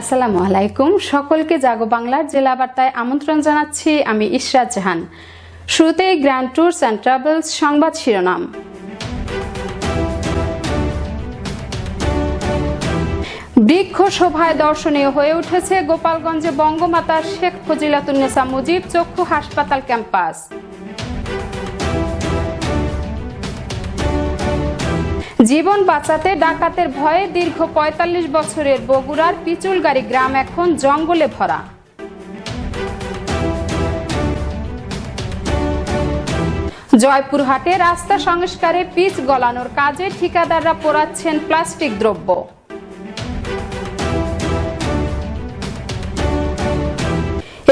আসসালামু আলাইকুম। সকলকে জাগো বাংলার জেলা বার্তায় আমন্ত্রণ জানাচ্ছি আমি ইশরাত জাহান। শুরুতেই গ্র্যান্ড ট্যুরস অ্যান্ড ট্রাভেলস সংবাদ শিরোনাম। বৃক্ষ শোভায় দর্শনীয় হয়ে উঠেছে গোপালগঞ্জে বঙ্গমাতা শেখ ফজিলাতুন্নেসা মুজিব চক্ষু হাসপাতাল ক্যাম্পাস। জীবন বাঁচাতে ডাকাতের ভয়ে দীর্ঘ ৪৫ বছরের বগুড়ার পিচুলগাড়ি গ্রাম এখন জঙ্গলে ভরা। জয়পুরহাটে রাস্তা সংস্কারে পিচ গলানোর কাজে ঠিকাদাররা পোড়াচ্ছেন প্লাস্টিক দ্রব্য।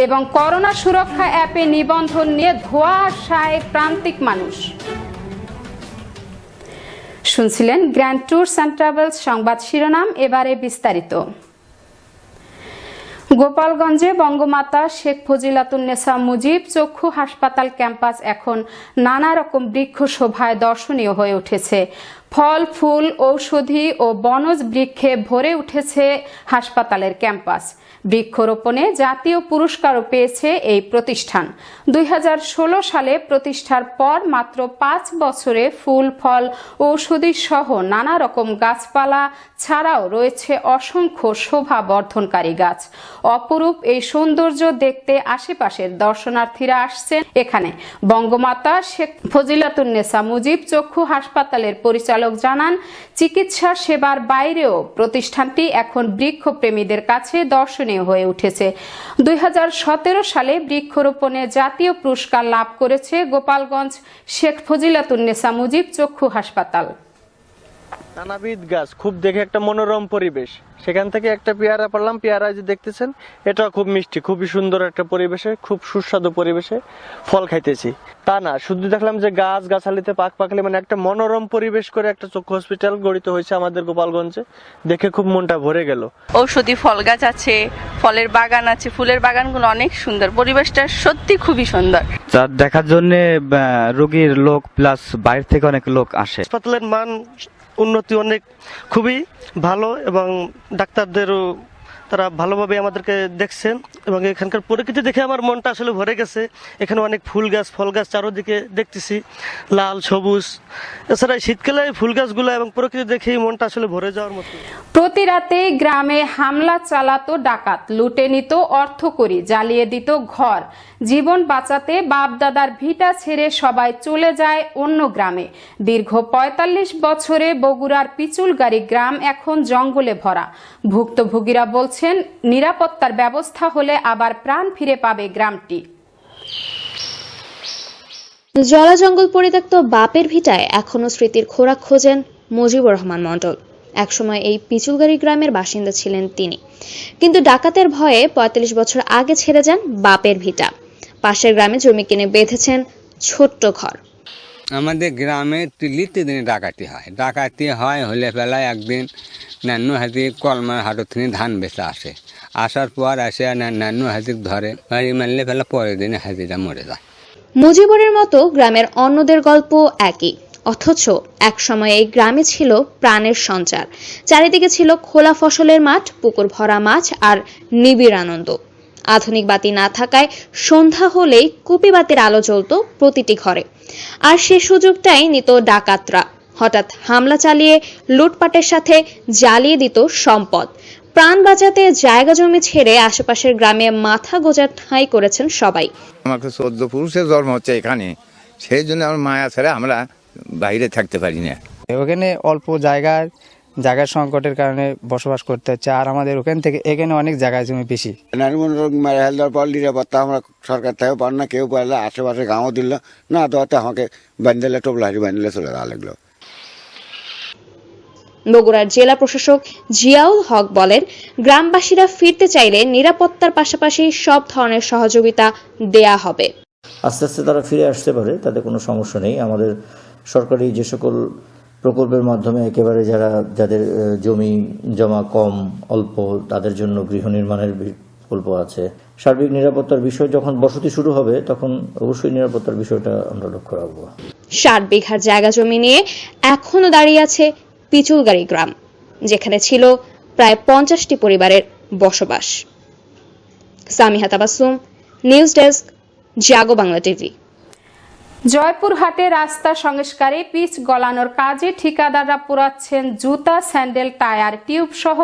এবং করোনা সুরক্ষা অ্যাপে নিবন্ধন নিয়ে ধোঁয়াশায় প্রান্তিক মানুষ। শুনছিলেন গ্র্যান্ড ট্যুরস অ্যান্ড ট্রাভেলস সংবাদ শিরোনাম, এবারে বিস্তারিত। গোপালগঞ্জে বঙ্গমাতা শেখ ফজিলাতুন্নেসা মুজিব চক্ষু হাসপাতাল ক্যাম্পাস এখন নানা রকম বৃক্ষ শোভায় দর্শনীয় হয়ে উঠেছে। ফল, ফুল, ঔষধি ও বনজ বৃক্ষে ভরে উঠেছে হাসপাতালের ক্যাম্পাস। বৃক্ষরোপণে জাতীয় পুরস্কারও পেয়েছে এই প্রতিষ্ঠান। ২০১৬ সালে প্রতিষ্ঠার পর মাত্র ৫ বছরে ফুল, ফল, ঔষধি সহ নানা রকম গাছপালা ছাড়াও রয়েছে অসংখ্য শোভা বর্ধনকারী গাছ। অপরূপ এই সৌন্দর্য দেখতে আশেপাশের দর্শনার্থীরা আসছেন এখানে। বঙ্গমাতা শেখ ফজিলাতুন্নেসা মুজিব চক্ষু হাসপাতালের পরিচালক জানান, চিকিৎসা সেবার বাইরেও প্রতিষ্ঠানটি এখন বৃক্ষপ্রেমীদের কাছে দর্শনীয় হয়ে উঠেছে। ২০১৭ সালে বৃক্ষরোপণে জাতীয় পুরস্কার লাভ করেছে গোপালগঞ্জ শেখ ফজিলাতুন্নেসা মুজিব চক্ষু হাসপাতাল। নানাবিধ গাছ, খুব দেখে একটা মনোরম পরিবেশ। সেখান থেকে একটা পেয়ারা পারলাম, পেয়ারা যে দেখতেছেন এটা খুব মিষ্টি, খুবই সুন্দর একটা পরিবেশে, খুব সুস্বাদু পরিবেশে ফল খাইতেছি। তা না, শুধু দেখলাম যে গাছ গাছালিতে পাক পাকলে মানে একটা মনোরম পরিবেশ করে একটা চক্ষু হসপিটাল গঠিত হয়েছে আমাদের গোপালগঞ্জে। দেখে খুব মনটা ভরে গেল। ঔষধি ফল গাছ আছে, ফলের বাগান আছে, ফুলের বাগানগুলো অনেক সুন্দর, পরিবেশটা সত্যি খুবই সুন্দর। যা দেখার জন্য রোগীর লোক প্লাস বাইরে থেকে অনেক লোক আসে। হাসপাতালের মান উন্নতি অনেক খুবই ভালো এবং ডাক্তারদেরও তারা ভালোভাবে আমাদেরকে দেখছেন এবং এখানকার প্রকৃতি দেখে আমার মনটা আসলে ভরে গেছে। এখানে অনেক ফুল গাছ, ফল গাছ চারোদিকে দেখতেছি, লাল সবুজ। এছাড়া শীতকালে ফুল গাছগুলো এবং প্রকৃতি দেখেই মনটা আসলে ভরে যাওয়ার মতো। প্রতি রাতে গ্রামে হামলা চালাতো ডাকাত, লুটে নিত অর্থকড়ি, জ্বালিয়ে দিত ঘর। জীবন বাঁচাতে বাপদাদার ভিটা ছেড়ে সবাই চলে যায় অন্য গ্রামে। দীর্ঘ ৪৫ বছরে বগুড়ার পিচুলগাড়ি গ্রাম এখন জঙ্গলে ভরা। ভুক্তভোগীরা বলছেন, নিরাপত্তার ব্যবস্থা হলে আবার প্রাণ ফিরে পাবে গ্রামটি। জলা জঙ্গল পরিত্যক্ত বাপের ভিটায় এখনো স্মৃতির খোরাক খোঁজেন মুজিবুর রহমান মণ্ডল। একসময় এই পিচুলগাড়ি গ্রামের বাসিন্দা ছিলেন তিনি, কিন্তু ডাকাতের ভয়ে ৪৫ বছর আগে ছেড়ে যান বাপের ভিটা। পাশের গ্রামে জমি কিনে বেঁধেছেন ছোট্ট ঘর। আমাদের গ্রামে লিতে দিনে ডাকাতি হয় হলে বেলায় একদিন নান্নু হাতি কলমার হাটর থেকে ধান বেচা আসে, আসার পর আসে নান্নু হাতিক ধরে, বাড়ি মারলে ফেলা পরের দিনে হাতিটা মরে যায়। মুজিবুরের মতো গ্রামের অন্যদের গল্প একই, অথচ একসময় এই গ্রামে ছিল প্রাণের সঞ্চার। চারিদিকে ছিল খোলা ফসলের মাঠ, পুকুর ভরা মাছ আর নিবিড় আনন্দ। আধুনিক বাতি না থাকায় সন্ধ্যা হলেই কুপি বাতির আলো জ্বলত প্রতিটি ঘরে, আর সে সুযোগটাই নিত ডাকাতরা। হঠাৎ হামলা চালিয়ে লুটপাটের সাথে জ্বালিয়ে দিত সম্পদ। প্রাণ বাঁচাতে জায়গা জমি ছেড়ে আশেপাশের গ্রামে মাথা গোঁজার ঠাঁই করেছেন সবাই। আমাকে 14 পুরুষের জন্ম হচ্ছে এখানে, সেই জন্য আমার মায়া ছেড়ে আমরা বাইরে থাকতে পারি না। ওখানে অল্প জায়গার সংকটের কারণে বসবাস করতে হচ্ছে, আর আমাদের ওখান থেকে এখানে অনেক জায়গা জমি বেশি। নিরাপত্তা আমরা সরকার থেকে পার না, কেউ পারলে আশেপাশে গাঁও দিল না, দেওয়াতে আমাকে বান্ধিলে টোপলাহারি বান্ধিলে চলে যাওয়া লাগলো। বগুড়ার জেলা প্রশাসক জিয়াউল হক বলেন, গ্রামবাসীরা ফিরতে চাইলে নিরাপত্তার পাশাপাশি সব ধরনের সহযোগিতা দেয়া হবে। আস্তে আস্তে তারা ফিরে আসতে পারে, তাতে কোনো সমস্যা নেই। আমাদের সরকারি যে সকল প্রকল্পের মাধ্যমে একেবারে যাদের জমি জমা কম অল্প, তাদের জন্য গৃহ নির্মাণের প্রকল্প আছে। সার্বিক নিরাপত্তার বিষয় যখন বসতি শুরু হবে তখন অবশ্যই নিরাপত্তার বিষয়টা আমরা লক্ষ্য রাখবো। ৬০ বিঘার জায়গা জমি নিয়ে এখনো দাঁড়িয়ে আছে পিচুলগাড়ি গ্রাম, যেখানে ছিল প্রায় ৫০টি পরিবারের বসবাস। সামিহা তাবাসসুম, নিউজ ডেস্ক, জাগো বাংলা টিভি। জয়পুরহাটে রাস্তা সংস্কারে পিচ গলানোর কাজে ঠিকাদাররা পোড়াচ্ছেন জুতা, স্যান্ডেল, টায়ার, টিউব সহ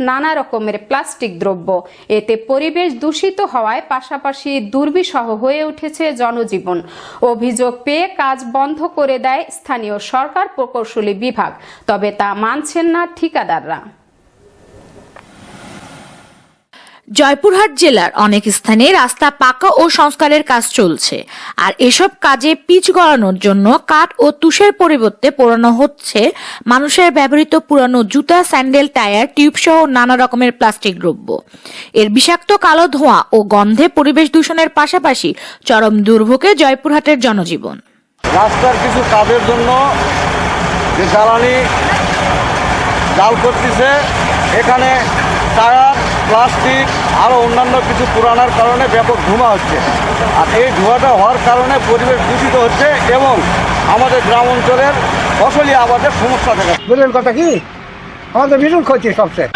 নানা রকমের প্লাস্টিক দ্রব্য। এতে পরিবেশ দূষিত হওয়ায় পাশাপাশি দুর্বিষহ হয়ে উঠেছে জনজীবন। অভিযোগ পেয়ে কাজ বন্ধ করে দেয় স্থানীয় সরকার প্রকৌশলী বিভাগ, তবে তা মানছেন না ঠিকাদাররা। জয়পুরহাট জেলার অনেক স্থানে রাস্তা পাকা ও সংস্কারের কাজ চলছে, আর এসব কাজে পিচ গড়ানোর জন্য কাঠ ও তুষের পরিবর্তে পোড়ানো হচ্ছে মানুষের ব্যবহৃত পুরানো জুতা, স্যান্ডেল, টায়ার, টিউব সহ নানা রকমের প্লাস্টিক দ্রব্য। এর বিষাক্ত কালো ধোঁয়া ও গন্ধে পরিবেশ দূষণের পাশাপাশি চরম দুর্ভোগে জয়পুরহাটের জনজীবন। রাস্তার কিছু কাজের জন্য যে জ্বালানি জাল করতেছে, এখানে টায়ার, প্লাস্টিক আরও অন্যান্য কিছু পুরানোর কারণে ব্যাপক ধোঁয়া হচ্ছে। আর এই ধোঁয়াটা হওয়ার কারণে পরিবেশ দূষিত হচ্ছে এবং আমাদের গ্রাম অঞ্চলের ফসলি আবাদের সমস্যা দেখা যাচ্ছে। বুঝলেন কথা কি, আমাদের ভীষণ ক্ষতি সবচেয়ে।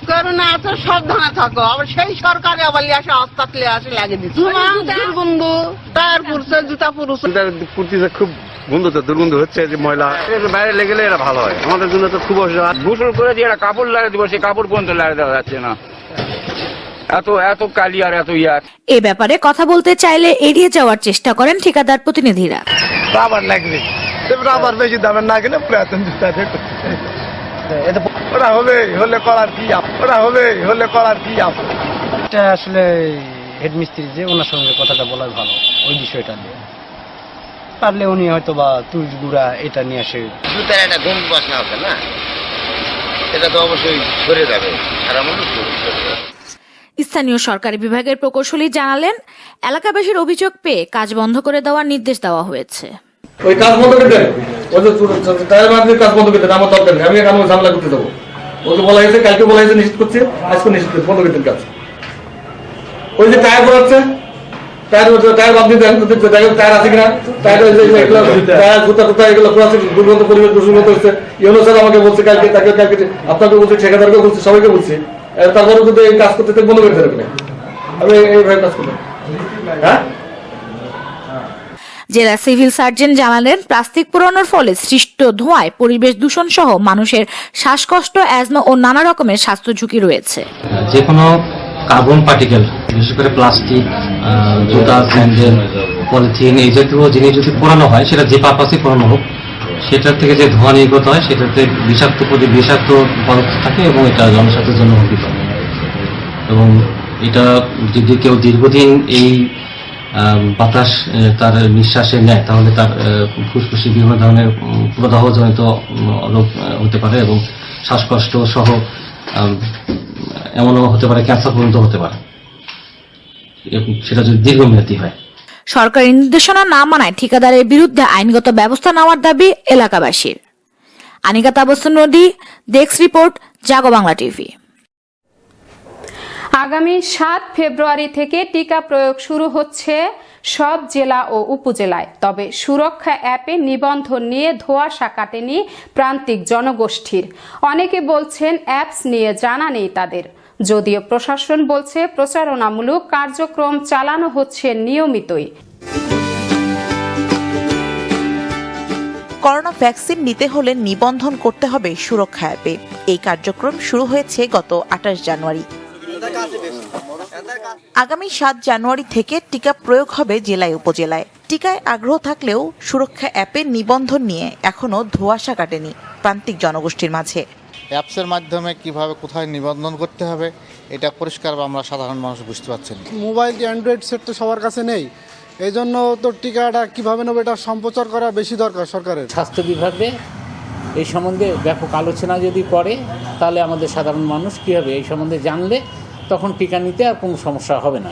করোনা আছে, সাবধানে থাকো। আবার সেই সরকারে আবার আসে হাসপাতালে আসে লাগিয়ে দিচ্ছে দুর্গন্ধ, টায়ার পুরছে, জুতা পুরছে, খুব দুর্গন্ধ হচ্ছে, যে ময়লা বাইরে লেগে গেলে এটা ভালো হয়, আমাদের জন্য তো খুব অসুবিধা। গোসল করে দিয়ে একটা কাপড় লাগিয়ে দিব, সেই কাপড় পর্যন্ত লাগিয়ে দেওয়া যাচ্ছে না, এত কালি আর এত ইয়ার। এ ব্যাপারে কথা বলতে চাইলে এড়িয়ে যাওয়ার চেষ্টা করেন ঠিকাদার প্রতিনিধিরা। রাবার লাগবে, রাবার বেশি দামের না কিনে পুরাতন জুতা ওরা হলে করার কি, ওরা হলে করার কি। এটা আসলে হেডমিস্ত্রি যে ওনার সঙ্গে কথাটা বলা ভালো, ওই বিষয়টা নিয়ে পারলে উনি হয়তো বা তুষ গুড়া এটা নিয়ে আসে। জুতার একটা গন্ধ বাসনা হবে না, এটা তো অবশ্যই সরে যাবে, খারাপ মানুষ। স্থানীয় সরকারি বিভাগের প্রকৌশলী জানালেন, এলাকাবাসীর অভিযোগ পেয়ে কাজ বন্ধ করে দেওয়ার নির্দেশ দেওয়া হয়েছে। ওই কাজ বন্ধ করে দেন, ওই যে টায়ার বাঁধলে কাজ বন্ধ করে দেন, আমার দরকার নেই, আমি এখানে ঝামেলা করতে যাবো। ওকে বলা হয়েছে, কালকে বলা হয়েছে নিশ্চিত করছে, আজকে নিশ্চিত করছে, বন্ধ করে দেন কাজ। ওই যে টায়ার করাচ্ছে, টায়ার বাদ দিয়ে দেন, টায়ার আছে কিনা, টায়ার জুতা টুতা এগুলো করাচ্ছে, দুর্গন্ধ পরিবেশ দূষণ হচ্ছে। ইউনো স্যার আমাকে বলছে কালকে, তাকে কালকে আপনাকে বলছে, ঠিকাদারকে বলছে, সবাইকে বলছে, তারপরে যদি এই কাজ করতে বন্ধ করে দেন ওখানে, আমি এইভাবে কাজ করবো। হ্যাঁ, জেলা সিভিল সার্জন জানালেন, প্লাস্টিক পোড়ানোর ফলে সৃষ্ট ধোঁয়ায় পরিবেশ দূষণ সহ মানুষের শ্বাসকষ্ট, অ্যাজমা ও নানা রকমের স্বাস্থ্য ঝুঁকি রয়েছে। যে কোনো কার্বন পার্টিকেল, বিশেষ করে প্লাস্টিক, জুতা, স্যান্ডেল, পলিথিন এই জাতীয় জিনিস যদি পোড়ানো হয়, সেটা যে পারপাসে পোড়ানো হোক, সেটার থেকে যে ধোঁয়া নির্গত হয় সেটাতে বিষাক্ত পদার্থ থাকে এবং এটা জনস্বাস্থ্যের জন্য হুমকিকর। এবং এটা যদি কেউ দীর্ঘদিন এই বাতাস তার নিঃশ্বাসে নেয়, তাহলে তার ফুসফুসে বিভিন্ন ধরনের প্রদাহজনিত রোগ হতে পারে এবং শ্বাসকষ্ট সহ এমনও হতে পারে ক্যান্সার পর্যন্ত হতে পারে, সেটা যদি দীর্ঘমেয়াদী হয়। সরকারি নির্দেশনা না মানায় ঠিকাদারের বিরুদ্ধে আইনগত ব্যবস্থা নেওয়ার দাবি এলাকাবাসীর। আনিকা তাবাসসুম নদী, ডেস্ক রিপোর্ট, জাগো বাংলা টিভি। আগামী 7 ফেব্রুয়ারি থেকে টিকা প্রয়োগ শুরু হচ্ছে সব জেলা ও উপজেলায়। তবে সুরক্ষা অ্যাপে নিবন্ধন নিয়ে ধোঁয়াশা কাটেনি প্রান্তিক জনগোষ্ঠীর। অনেকে বলছেন অ্যাপস নিয়ে জানা নেই তাদের, যদিও প্রশাসন বলছে প্রচারণামূলক কার্যক্রম চালানো হচ্ছে নিয়মিতই। করোনা ভ্যাকসিন নিতে হলে নিবন্ধন করতে হবে সুরক্ষা অ্যাপে। এই কার্যক্রম শুরু হয়েছে গত 28 জানুয়ারি। আগামী 7 জানুয়ারি থেকে টিকা প্রয়োগ হবে জেলায় উপজেলায়। টিকায় আগ্রহ থাকলেও সুরক্ষা অ্যাপে নিবন্ধন নিয়ে এখনো ধোঁয়াশা কাটেনি প্রান্তিক জনগোষ্ঠীর মাঝে। অ্যাপসের মাধ্যমে কিভাবে কোথায় নিবন্ধন করতে হবে এটা পরিষ্কার আমরা সাধারণ মানুষ বুঝতে পারছি না। মোবাইল অ্যান্ড্রয়েড সেট তো সবার কাছে নেই, এই জন্য তো টিকাটা কিভাবে নেবে এটা সম্প্রচার করা বেশি দরকার সরকারের। স্বাস্থ্য বিভাগে এই সম্বন্ধে ব্যাপক আলোচনা যদি করে, তাহলে আমাদের সাধারণ মানুষ কী হবে এই সম্বন্ধে জানলে তখন টিকা নিতে আর কোনো সমস্যা হবে না।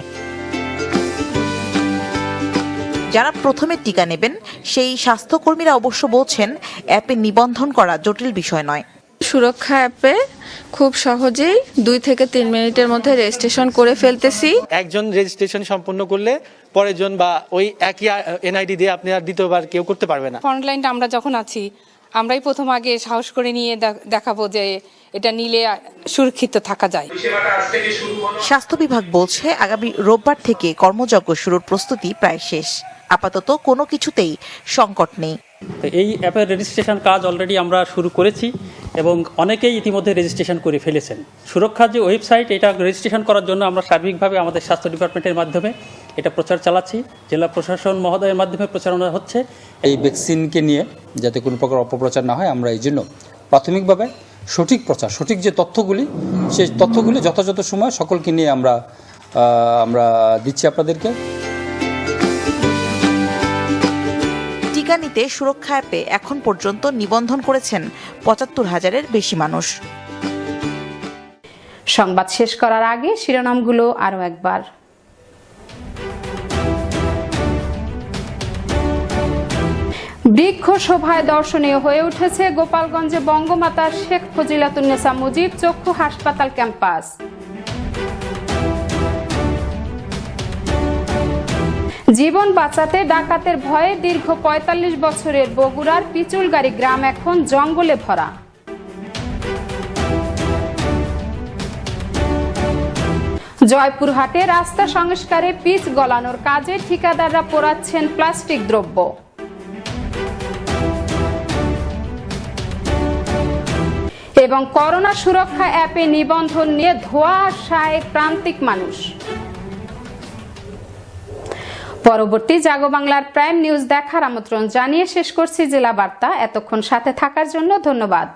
যারা প্রথমে টিকা নেবেন সেই স্বাস্থ্যকর্মীরা অবশ্য বলছেন অ্যাপে নিবন্ধন করা জটিল বিষয় নয়। সুরক্ষা অ্যাপে খুব সহজেই 2 থেকে 3 মিনিটের মধ্যে রেজিস্ট্রেশন করে ফেলতেছি। একজন রেজিস্ট্রেশন সম্পন্ন করলে পরের জন বা ওই একই এনআইডি দিয়ে আপনি আর দ্বিতীয়বার কেউ করতে পারবে না। ফ্রন্টলাইনটা আমরা যখন আছি, আমরাই প্রথম আগে সাহস করে নিয়ে দেখাবো যে এটা নিলে সুরক্ষিত থাকা যায়। স্বাস্থ্য বিভাগ বলছে আগামী রোববার থেকে কর্মযজ্ঞ শুরুর প্রস্তুতি প্রায় শেষ। আপাতত কোনো কিছুতেই সংকট নেই। এই অ্যাপের রেজিস্ট্রেশন কাজ অলরেডি আমরা শুরু করেছি এবং অনেকেই ইতিমধ্যে রেজিস্ট্রেশন করে ফেলেছেন। সুরক্ষার যে ওয়েবসাইট, এটা রেজিস্ট্রেশন করার জন্য আমরা সার্বিকভাবে আমাদের স্বাস্থ্য ডিপার্টমেন্টের মাধ্যমে এটা প্রচার চালাচ্ছি। জেলা প্রশাসন মহোদয়ের মাধ্যমে প্রচারণা হচ্ছে। এই ভ্যাকসিনকে নিয়ে যাতে কোনো প্রকার অপপ্রচার না হয়, আমরা এই জন্য প্রাথমিকভাবে সঠিক প্রচার, সঠিক যে তথ্যগুলি, সেই তথ্যগুলি যথাযথ সময় সকলকে নিয়ে আমরা দিচ্ছি আপনাদেরকে। টিকা নিতে সুরক্ষা অ্যাপে এখন পর্যন্ত নিবন্ধন করেছেন ৭৫,০০০-এর বেশি মানুষ। সংবাদ শেষ করার আগে শিরোনামগুলো আরও একবার। বৃক্ষ শোভায় দর্শনীয় হয়ে উঠেছে গোপালগঞ্জে বঙ্গমাতা শেখ ফজিলাতুন্নেসা মুজিব চক্ষু হাসপাতাল ক্যাম্পাস। জীবন বাঁচাতে ডাকাতের ভয়ে দীর্ঘ ৪৫ বছরের বগুড়ার পিচুলগাড়ি গ্রাম এখন জঙ্গলে ভরা। জয়পুরহাটে রাস্তা সংস্কারে পিচ গলানোর কাজে ঠিকাদাররা পোড়াচ্ছেন প্লাস্টিক দ্রব্য। এবং করোনা সুরক্ষা অ্যাপে নিবন্ধন নিয়ে ধোঁয়াশায় প্রান্তিক মানুষ। পরবর্তী জাগো বাংলার প্রাইম নিউজ দেখার আমন্ত্রণ জানিয়ে শেষ করছি জেলা বার্তা। এতক্ষণ সাথে থাকার জন্য ধন্যবাদ।